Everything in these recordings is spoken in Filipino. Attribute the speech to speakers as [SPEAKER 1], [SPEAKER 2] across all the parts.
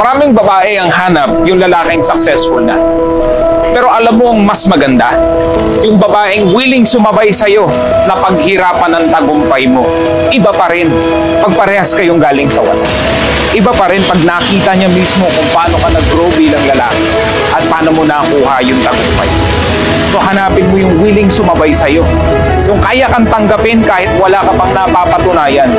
[SPEAKER 1] Maraming babae ang hanap yung lalaking successful na. Pero alam mo ang mas maganda? Yung babaeng willing sumabay sa'yo na paghirapan ng tagumpay mo. Iba pa rin pag parehas kayong galing sa wala. Iba pa rin pag nakita niya mismo kung paano ka nag-grow bilang lalaki at paano mo nakuha yung tagumpay. So hanapin mo yung willing sumabay sa'yo. Yung kaya kang tanggapin kahit wala ka pang napapatunayan.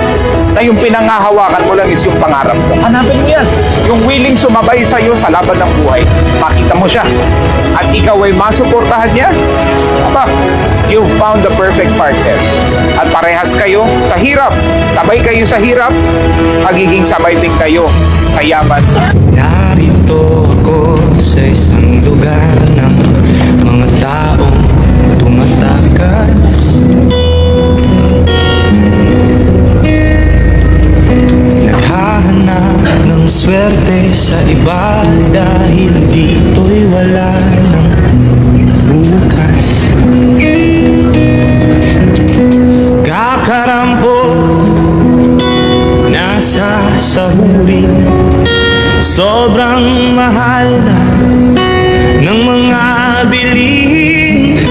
[SPEAKER 1] Na yung pinangahawakan mo lang is yung pangarap mo. Hanapin mo yan. Yung willing sumabay sa'yo sa laban ng buhay. Makita mo siya. At ikaw ay masuportahan niya. Aba, you found the perfect partner. At parehas kayo sa hirap. Sabay kayo sa hirap. Magiging sabay din kayo sa yaman.
[SPEAKER 2] Narito ako sa isang lugar ng mga taong tumatakas. Naghahanap ng swerte sa iba dahil dito'y wala ng bukas. Kakarampo nasa sahurin, sobrang mahal na ng mga bilihin.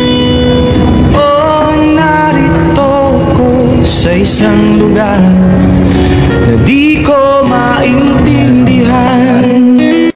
[SPEAKER 2] Oh, narito ko sa isang lugar